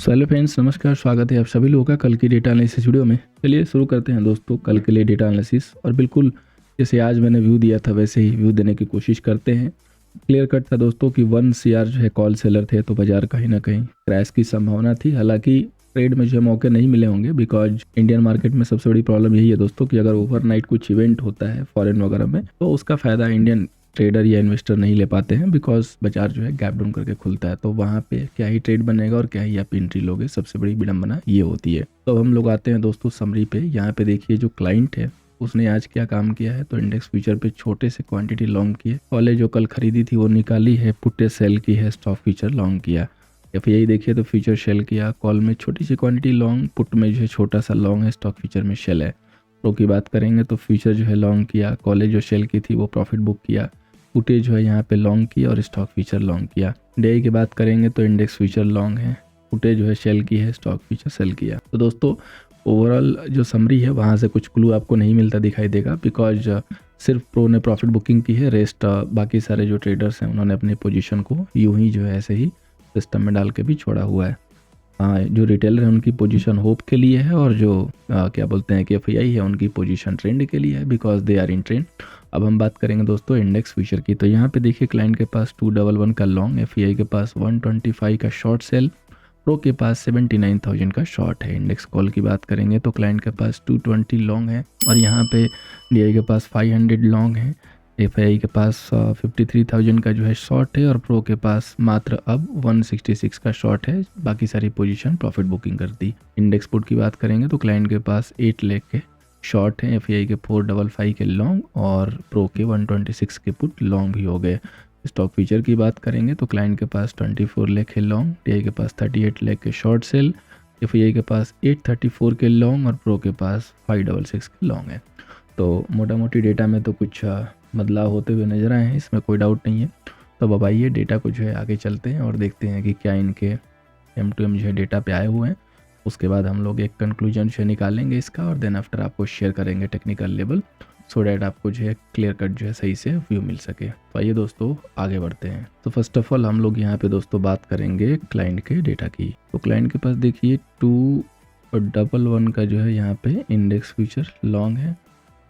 Hello friends, नमस्कार। स्वागत है आप सभी लोगों का कल की डेटा एनालिसिस वीडियो में। चलिए शुरू करते हैं दोस्तों कल के लिए डेटा एनालिसिस। और बिल्कुल जैसे आज मैंने व्यू दिया था वैसे ही व्यू देने की कोशिश करते हैं। क्लियर कट था दोस्तों कि 1 CR जो है कॉल सेलर थे, तो बाजार कहीं ना कहीं क्रैश की संभावना थी। हालांकि ट्रेड में जो है मौके नहीं मिले होंगे, बिकॉज इंडियन मार्केट में सबसे बड़ी प्रॉब्लम यही है दोस्तों कि अगर ओवरनाइट कुछ इवेंट होता है फॉरेन वगैरह में, तो उसका फ़ायदा इंडियन ट्रेडर या इन्वेस्टर नहीं ले पाते हैं, बिकॉज बाजार जो है गैप डाउन करके खुलता है। तो वहाँ पे क्या ही ट्रेड बनेगा और क्या ही आप एंट्री लोगे, सबसे बड़ी विडंबना ये होती है। तो हम लोग आते हैं दोस्तों समरी पे। यहाँ पे देखिए जो क्लाइंट है उसने आज क्या काम किया है, तो इंडेक्स फ्यूचर पे छोटे से क्वांटिटी लॉन्ग किए। कॉल जो कल खरीदी थी वो निकाली है, पुट्टे सेल की है, स्टॉक फ्यूचर लॉन्ग किया। या फिर यही देखिए तो फ्यूचर शेल किया, कॉल में छोटी सी क्वांटिटी लॉन्ग, पुट में जो है छोटा सा लॉन्ग है, स्टॉक फ्यूचर में शेल है। प्रो की बात करेंगे तो फ्यूचर जो है लॉन्ग किया, कॉलेज जो शेल की थी वो प्रॉफिट बुक किया, पुटे जो है यहाँ पे लॉन्ग किया और स्टॉक फ्यूचर लॉन्ग किया। डे की बात करेंगे तो इंडेक्स फ्यूचर लॉन्ग है, पुटे जो है शेल की है, स्टॉक फ्यूचर सेल किया। तो दोस्तों ओवरऑल जो समरी है वहाँ से कुछ क्लू आपको नहीं मिलता दिखाई देगा, बिकॉज सिर्फ प्रो ने प्रॉफिट बुकिंग की है, रेस्ट बाकी सारे जो ट्रेडर्स हैं उन्होंने अपने पोजीशन को यूं ही जो है ऐसे ही सिस्टम में डाल के भी छोड़ा हुआ है। जो रिटेलर है उनकी पोजीशन होप के लिए है, और जो क्या बोलते हैं कि FII है उनकी पोजीशन ट्रेंड के लिए है, because they are in trend. अब हम बात करेंगे दोस्तों इंडेक्स फ्यूचर की। तो यहाँ पे देखिए क्लाइंट के पास 211 का लॉन्ग, FII के पास 125 का शॉर्ट सेल, प्रो के पास 79,000 का शॉर्ट है। इंडेक्स कॉल की बात करेंगे तो क्लाइंट के पास 220 लॉन्ग है, और यहाँ पे DI के पास 500 लॉन्ग है, FII के पास 53,000 का जो है शॉर्ट है, और प्रो के पास मात्र अब 166 का शॉर्ट है। बाकी सारी पोजीशन प्रॉफिट बुकिंग कर दी। इंडेक्स पुट की बात करेंगे तो क्लाइंट के पास 8 लाख के शॉर्ट है, FII के 455 के लॉन्ग, और प्रो के 126 के पुट लॉन्ग भी हो गए। स्टॉक फ्यूचर की बात करेंगे तो क्लाइंट के पास 24 लाख है लॉन्ग, DI के पास 38 लाख के शॉर्ट सेल, FII के पास 834 के लॉन्ग, और प्रो के पास 566 के लॉन्ग है। तो मोटा मोटी डेटा में तो कुछ बदलाव होते हुए नजर आए हैं, इसमें कोई डाउट नहीं है। तो अब आइए डेटा को जो है आगे चलते हैं और देखते हैं कि क्या इनके M2M जो है डेटा पे आए हुए हैं। उसके बाद हम लोग एक कंक्लूजन जो है निकालेंगे इसका, और देन आफ्टर आपको शेयर करेंगे टेक्निकल लेवल, सो डैट आपको जो है क्लियर कट जो है सही से व्यू मिल सके। तो आइए दोस्तों आगे बढ़ते हैं। तो फर्स्ट ऑफ ऑल हम लोग यहाँ पे दोस्तों बात करेंगे क्लाइंट के डेटा की। तो क्लाइंट के पास देखिए 211 का जो है यहाँ पे इंडेक्स फ्यूचर लॉन्ग है,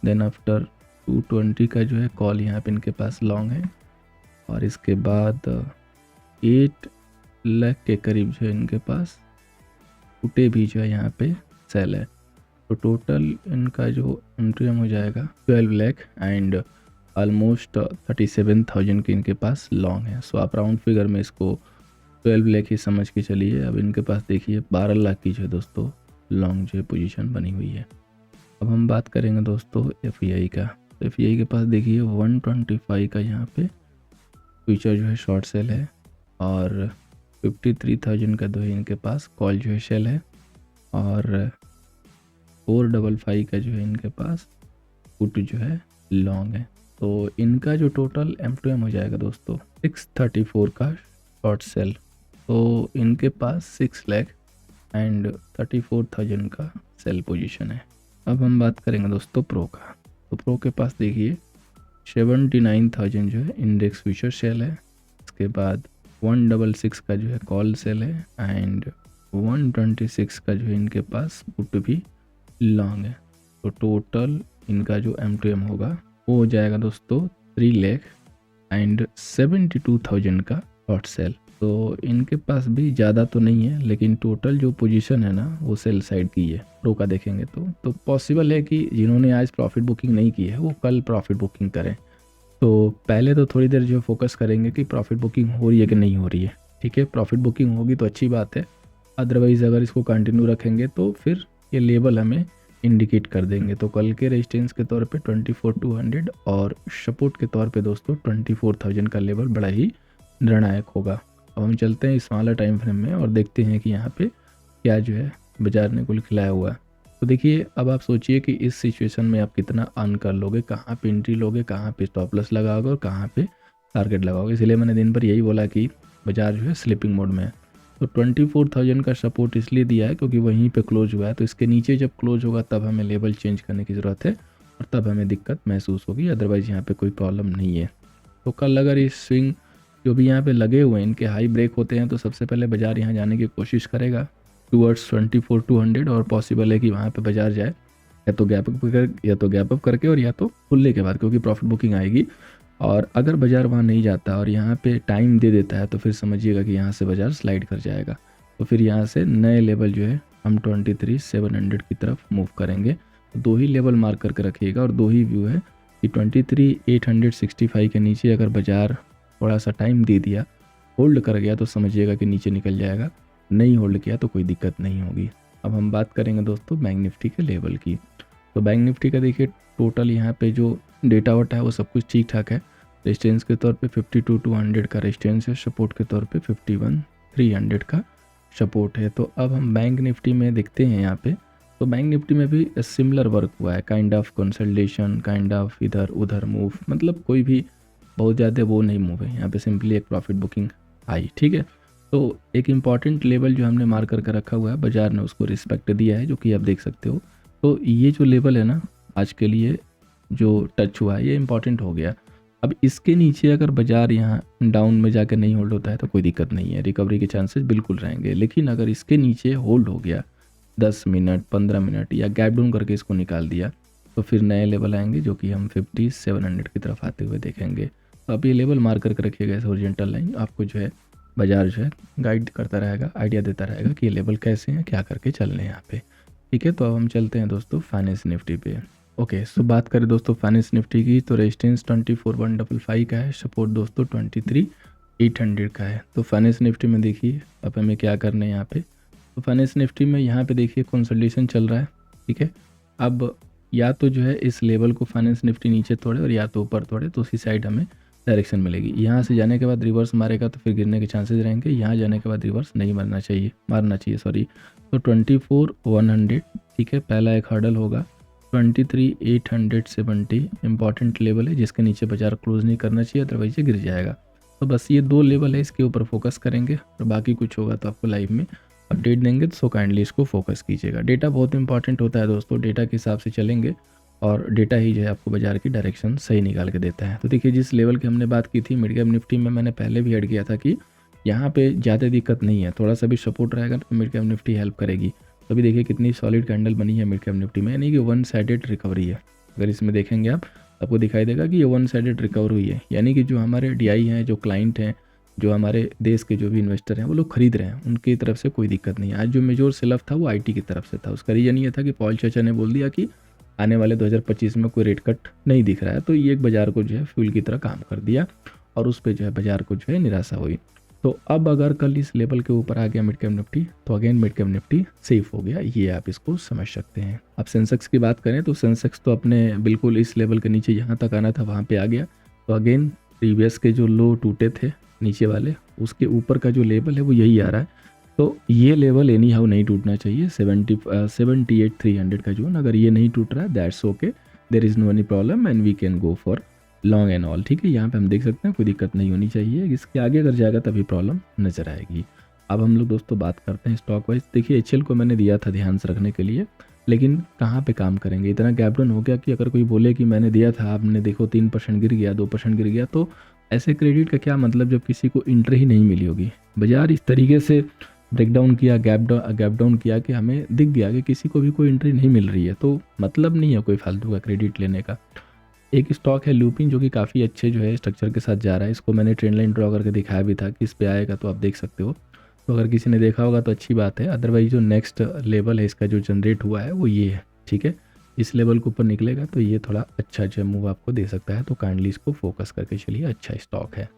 देन आफ्टर 220 का जो है कॉल यहाँ पे इनके पास लॉन्ग है, और इसके बाद 8 लाख के करीब जो है इनके पास पुटे भी जो है यहाँ पे सेल है। तो टोटल इनका जो M2M हो जाएगा 12 लाख एंड ऑलमोस्ट 37,000 के इनके पास लॉन्ग है। सो आप राउंड फिगर में इसको 12 लाख ही समझ के चलिए। अब इनके पास देखिए 12 लाख की जो है दोस्तों लॉन्ग जो है पोजीशन बनी हुई है। अब हम बात करेंगे दोस्तों FII का। तो FII के पास देखिए 125 का यहाँ पे फ्यूचर जो है शॉर्ट सेल है, और 53,000 का जो है इनके पास कॉल जो है शेल है, और 455 का जो है इनके पास पुट जो है लॉन्ग है। तो इनका जो टोटल M2M हो जाएगा दोस्तों 634 का शॉर्ट सेल। तो इनके पास 6 लाख एंड 34,000 का सेल पोजीशन है। अब हम बात करेंगे दोस्तों प्रो का। तो प्रो के पास देखिए 79,000 जो है इंडेक्स फ्यूचर सेल है, इसके बाद 166 का जो है कॉल सेल है, एंड 126 का जो है इनके पास पुट भी लॉन्ग है। तो टोटल इनका जो M2M होगा वो हो जाएगा दोस्तों 3 लाख एंड 72,000 का शॉर्ट सेल। तो इनके पास भी ज़्यादा तो नहीं है, लेकिन टोटल जो पोजीशन है ना वो सेल साइड की है। प्रो का देखेंगे तो पॉसिबल है कि जिन्होंने आज प्रॉफिट बुकिंग नहीं की है वो कल प्रॉफिट बुकिंग करें। तो पहले तो थोड़ी देर जो फोकस करेंगे कि प्रॉफिट बुकिंग हो रही है कि नहीं हो रही है। ठीक है, प्रॉफिट बुकिंग होगी तो अच्छी बात है, अदरवाइज़ अगर इसको कंटिन्यू रखेंगे तो फिर ये लेवल हमें इंडिकेट कर देंगे। तो कल के रेजिस्टेंस के तौर पे 24,200 और सपोर्ट के तौर पे दोस्तों 24,000 का लेवल बड़ा ही निर्णायक होगा। अब हम चलते हैं स्मॉलर टाइम फ्रेम में और देखते हैं कि यहाँ पे क्या जो है बाजार ने कुल खिलाया हुआ है। तो देखिए अब आप सोचिए कि इस सिचुएशन में आप कितना अर्न कर लोगे, कहाँ पे एंट्री लोगे, कहाँ पे स्टॉप लॉस लगाओगे और कहाँ पे टारगेट लगाओगे। इसलिए मैंने दिन भर यही बोला कि बाजार जो है स्लिपिंग मोड में है। तो 24,000 का सपोर्ट इसलिए दिया है क्योंकि वहीं पे क्लोज हुआ है। तो इसके नीचे जब क्लोज होगा तब हमें लेवल चेंज करने की ज़रूरत है, और तब हमें दिक्कत महसूस होगी, अदरवाइज़ यहाँ पे कोई प्रॉब्लम नहीं है। तो कल अगर ये स्विंग जो भी यहाँ पे लगे हुए हैं इनके हाई ब्रेक होते हैं तो सबसे पहले बाजार यहाँ जाने की कोशिश करेगा, टूवर्ड्स 24,200 और पॉसिबल है कि वहाँ पे बाजार जाए या तो गैप अप करके और या तो खुलने के बाद, क्योंकि प्रॉफिट बुकिंग आएगी। और अगर बाजार वहाँ नहीं जाता और यहाँ पे टाइम दे देता है तो फिर समझिएगा कि यहाँ से बाजार स्लाइड कर जाएगा। तो फिर यहाँ से नए लेवल जो है हम 23,700 की तरफ मूव करेंगे। तो 2 ही लेवल मार्क करके रखिएगा और 2 ही व्यू है कि 23,865 के नीचे अगर बाजार थोड़ा सा टाइम दे दिया, होल्ड कर गया, तो समझिएगा कि नीचे निकल जाएगा। नहीं होल्ड किया तो कोई दिक्कत नहीं होगी। अब हम बात करेंगे दोस्तों बैंक निफ्टी के लेवल की। तो बैंक निफ्टी का देखिए टोटल यहाँ पे जो डेटा वटा है वो सब कुछ ठीक ठाक है। रेजिस्टेंस के तौर पे 52,200 का रेजिस्टेंस है, सपोर्ट के तौर पे 51,300 का सपोर्ट है। तो अब हम बैंक निफ्टी में देखते हैं यहाँ पे, तो बैंक निफ्टी में भी सिमिलर वर्क हुआ है, kind of consultation, kind of इधर उधर मूव, मतलब कोई भी बहुत ज़्यादा वो नहीं मूव है। यहाँ पे सिंपली एक प्रॉफिट बुकिंग आई, ठीक है। तो एक इम्पॉर्टेंट लेवल जो हमने मार्क करके रखा हुआ है, बाजार ने उसको रिस्पेक्ट दिया है, जो कि आप देख सकते हो। तो ये जो लेवल है ना आज के लिए जो टच हुआ है, ये इंपॉर्टेंट हो गया। अब इसके नीचे अगर बाजार यहाँ डाउन में जाकर नहीं होल्ड होता है तो कोई दिक्कत नहीं है, रिकवरी के चांसेस बिल्कुल रहेंगे। लेकिन अगर इसके नीचे होल्ड हो गया 10 मिनट 15 मिनट या गैप डाउन करके इसको निकाल दिया, तो फिर नए लेवल आएंगे जो कि हम 5700 की तरफ आते हुए देखेंगे। तो अब ये लेवल मार्क करके रखिएगा, इस हॉरिजॉन्टल लाइन आपको जो है बाजार जो है गाइड करता रहेगा, आइडिया देता रहेगा कि ये लेवल कैसे हैं, क्या करके चलने हैं यहाँ पे, ठीक है। तो अब हम चलते हैं दोस्तों फाइनेंस निफ्टी पे। ओके, सो बात करें दोस्तों फाइनेंस निफ्टी की, तो रेजिस्टेंस 24,155 का है, सपोर्ट दोस्तों 23,800 का है। तो फाइनेंस निफ्टी में देखिए अब हमें क्या करना है यहाँ पे। तो फाइनेंस निफ्टी में यहाँ पे देखिए कंसोलिडेशन चल रहा है, ठीक है। अब या तो जो है इस लेवल को फाइनेंस निफ्टी नीचे तोड़े और या तो ऊपर तोड़े, तो उसी साइड हमें डायरेक्शन मिलेगी। यहाँ से जाने के बाद रिवर्स मारेगा तो फिर गिरने के चांसेस रहेंगे, यहाँ जाने के बाद रिवर्स नहीं मारना चाहिए तो 24,100, ठीक है, पहला एक हर्डल होगा। 23,870 इंपॉर्टेंट लेवल है जिसके नीचे बाजार क्लोज नहीं करना चाहिए, अदरवाइज ये गिर जाएगा। तो बस ये 2 लेवल है, इसके ऊपर फोकस करेंगे और बाकी कुछ होगा तो आपको लाइव में अपडेट देंगे, तो काइंडली इसको फोकस कीजिएगा। डेटा बहुत इंपॉर्टेंट होता है दोस्तों, डेटा के हिसाब से चलेंगे और डेटा ही जो है आपको बाजार की डायरेक्शन सही निकाल के देता है। तो देखिए जिस लेवल की हमने बात की थी मिड कैप निफ्टी में, मैंने पहले भी ऐड किया था कि यहाँ पे ज़्यादा दिक्कत नहीं है, थोड़ा सा भी सपोर्ट रहेगा तो मिड कैप निफ्टी हेल्प करेगी। तो अभी देखिए कितनी सॉलिड कैंडल बनी है मिड कैप निफ्टी में, यानी कि 1 साइडेड रिकवरी है। अगर इसमें देखेंगे आप, आपको दिखाई देगा कि ये 1 साइडेड रिकवर हुई है, यानी कि जो हमारे DI हैं, जो क्लाइंट हैं, जो हमारे देश के जो भी इन्वेस्टर हैं वो लोग खरीद रहे हैं, उनकी तरफ से कोई दिक्कत नहीं है। आज जो मेजर सेल ऑफ था वो IT की तरफ से था। उसका रीज़न ये था कि पॉल चाचा ने बोल दिया कि आने वाले 2025 में कोई रेट कट नहीं दिख रहा है, तो ये एक बाजार को जो है फ्यूल की तरह काम कर दिया और उस पर जो है बाजार को जो है निराशा हुई। तो अब अगर कल इस लेवल के ऊपर आ गया मिड कैप निफ्टी तो again mid cap Nifty safe हो गया, ये आप इसको समझ सकते हैं। अब सेंसेक्स की बात करें तो सेंसेक्स तो अपने बिल्कुल इस लेवल के नीचे यहाँ तक आना था वहाँ पे आ गया। तो अगेन प्रीवियस के जो लो टूटे थे नीचे वाले, उसके ऊपर का जो लेवल है वो यही आ रहा है। तो ये लेवल एनी हाउ नहीं टूटना चाहिए, 78,300 का जोन, अगर ये नहीं टूट रहा है that's okay, there is no any problem and we can go for long and all, ठीक है। यहाँ पे हम देख सकते हैं कोई दिक्कत नहीं होनी चाहिए, इसके आगे अगर जाएगा तभी प्रॉब्लम नजर आएगी। अब हम लोग दोस्तों बात करते हैं स्टॉक वाइज। देखिए HL को मैंने दिया था ध्यान से रखने के लिए, लेकिन कहाँ पे काम करेंगे, इतना गैप डाउन हो गया कि अगर कोई बोले कि मैंने दिया था, आपने देखो 3% गिर गया, 2% गिर गया, तो ऐसे क्रेडिट का क्या मतलब जब किसी को एंट्री ही नहीं मिली होगी। बाजार इस तरीके से ब्रेकडाउन किया, गैप डाउन किया कि हमें दिख गया कि किसी को भी कोई एंट्री नहीं मिल रही है, तो मतलब नहीं है कोई फालतू का क्रेडिट लेने का। एक स्टॉक है लुपिन जो कि काफ़ी अच्छे जो है स्ट्रक्चर के साथ जा रहा है, इसको मैंने ट्रेंड लाइन ड्रॉ करके दिखाया भी था कि इस पे आएगा, तो आप देख सकते हो। तो अगर किसी ने देखा होगा तो अच्छी बात है, अदरवाइज जो नेक्स्ट लेवल है इसका जो जनरेट हुआ है वो ये है, ठीक है। इस लेवल के ऊपर निकलेगा तो ये थोड़ा अच्छा जो मूव आपको दे सकता है, तो काइंडली इसको फोकस करके चलिए, अच्छा स्टॉक है।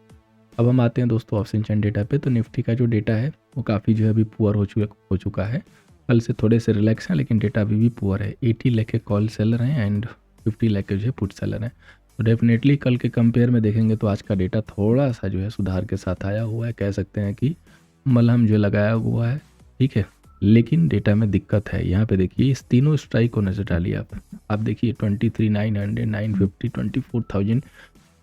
अब हम आते हैं दोस्तों ऑप्शन चेन डेटा पे। तो निफ्टी का जो डेटा है वो काफ़ी जो है अभी पुअर हो चुका है, कल से थोड़े से रिलैक्स हैं, लेकिन डेटा अभी भी पुअर है। 80 लाख के कॉल सेलर हैं एंड 50 लाख के जो है पुट सेलर हैं। तो डेफिनेटली कल के कंपेयर में देखेंगे तो आज का डेटा थोड़ा सा जो है सुधार के साथ आया हुआ है, कह सकते हैं कि मलहम जो लगाया हुआ है, ठीक है। लेकिन डेटा में दिक्कत है, यहाँ पे देखिए इस तीनों स्ट्राइक को नजर डालिए आप देखिए 23,900, 950, 24,000,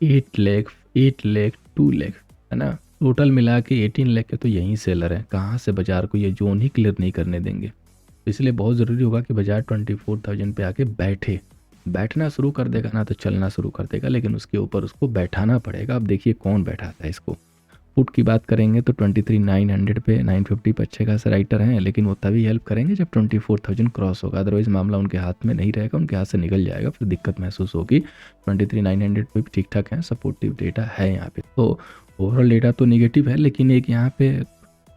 8 लाख, 8 लाख, 2 लाख, है ना, टोटल मिला के 18 लाख के तो यहीं सेलर हैं। कहाँ से बाजार को ये जोन ही क्लियर नहीं करने देंगे, इसलिए बहुत ज़रूरी होगा कि बाजार 24,000 पे आके बैठना शुरू कर देगा ना तो चलना शुरू कर देगा, लेकिन उसके ऊपर उसको बैठाना पड़ेगा। अब देखिए कौन बैठाता है इसको। पुट की बात करेंगे तो 23,900 पे 950 पे अच्छे खासे राइटर हैं, लेकिन वो तभी हेल्प करेंगे जब 24,000 क्रॉस होगा। अदरवाइज मामला उनके हाथ में नहीं रहेगा, उनके हाथ से निकल जाएगा, फिर दिक्कत महसूस होगी। 23,900 पे भी ठीक ठाक है, सपोर्टिव डेटा है यहाँ पे। तो ओवरऑल डेटा तो निगेटिव है, लेकिन एक यहाँ पे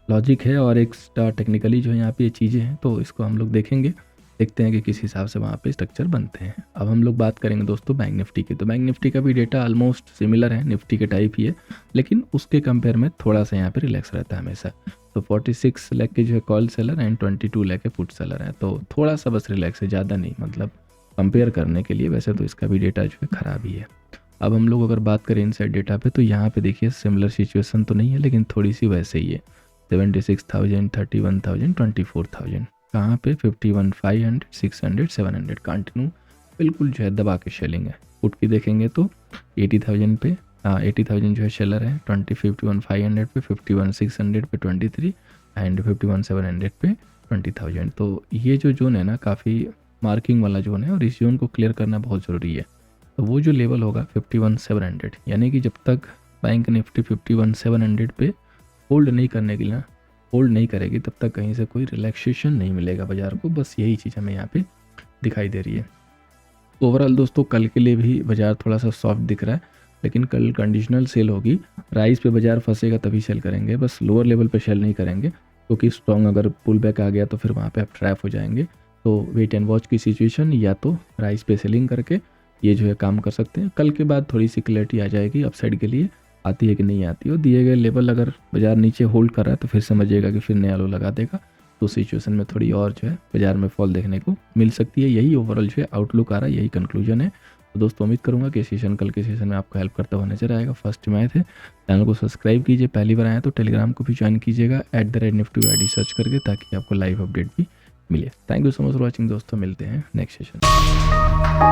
लॉजिक है और एक टेक्निकली जो है यहाँ पे ये चीज़ें हैं, तो इसको हम लोग देखेंगे, देखते हैं कि किस हिसाब से वहाँ पे स्ट्रक्चर बनते हैं। अब हम लोग बात करेंगे दोस्तों बैंक निफ्टी की। तो बैंक निफ्टी का भी डेटा ऑलमोस्ट सिमिलर है, निफ्टी के टाइप ही है, लेकिन उसके कंपेयर में थोड़ा सा यहाँ पे रिलैक्स रहता है हमेशा। तो 46 लाख के जो है कॉल सेलर एंड 22 लाख के पुट सेलर हैं, तो थोड़ा सा बस रिलैक्स है, ज़्यादा नहीं, मतलब कंपेयर करने के लिए। वैसे तो इसका भी डेटा जो है ख़राब ही है। अब हम लोग अगर बात करें इनसाइड डेटा पे, तो यहाँ पे देखिए सिमिलर सिचुएशन तो नहीं है, लेकिन थोड़ी सी वैसे ही है। 76,000, 31,000, 24,000, कहाँ पे 51,500, 600, 700 कंटिन्यू बिल्कुल जो है दबा के शेलिंग है। पुट की देखेंगे तो 80,000 पे 80,000 जो है शेलर है, 51,500 पे 51,600 पे 23 एंड 51,700 पे 20,000। तो ये जो जोन है ना, काफ़ी मार्किंग वाला जोन है और इस जोन को क्लियर करना बहुत ज़रूरी है। तो वो जो लेवल होगा 51,700, यानी कि जब तक बैंक निफ्टी 51,700 पे होल्ड नहीं करने के लिए ना, होल्ड नहीं करेगी, तब तक कहीं से कोई रिलैक्सेशन नहीं मिलेगा बाजार को। बस यही चीज़ हमें यहाँ पे दिखाई दे रही है। ओवरऑल दोस्तों कल के लिए भी बाजार थोड़ा सा सॉफ्ट दिख रहा है, लेकिन कल कंडीशनल सेल होगी। राइस पे बाजार फंसेगा तभी सेल करेंगे, बस लोअर लेवल पे सेल नहीं करेंगे, क्योंकि स्ट्रॉन्ग अगर पुल बैक आ गया तो फिर वहाँ पे आप ट्रैप हो जाएंगे। तो वेट एंड वॉच की सिचुएशन, या तो राइस पे सेलिंग करके ये जो है काम कर सकते हैं। कल के बाद थोड़ी सी क्लैरिटी आ जाएगी अपसाइड के लिए, आती है कि नहीं आती हो। दिए गए लेवल अगर बाजार नीचे होल्ड कर रहा है तो फिर समझिएगा कि फिर नया लो लगा देगा, तो सिचुएशन में थोड़ी और जो है बाजार में फॉल देखने को मिल सकती है। यही ओवरऑल जो है आउटलुक आ रहा है, यही कंक्लूजन है। तो दोस्तों उम्मीद करूंगा कि सेशन कल के सेशन में आपको हेल्प करता हुआ नजर आएगा। फर्स्ट टाइम आए थे चैनल को सब्सक्राइब कीजिए, पहली बार आए तो टेलीग्राम को भी ज्वाइन कीजिएगा @nifty ID सर्च करके, ताकि आपको लाइव अपडेट भी मिले। Thank you so much for watching दोस्तों, मिलते हैं नेक्स्ट सेशन।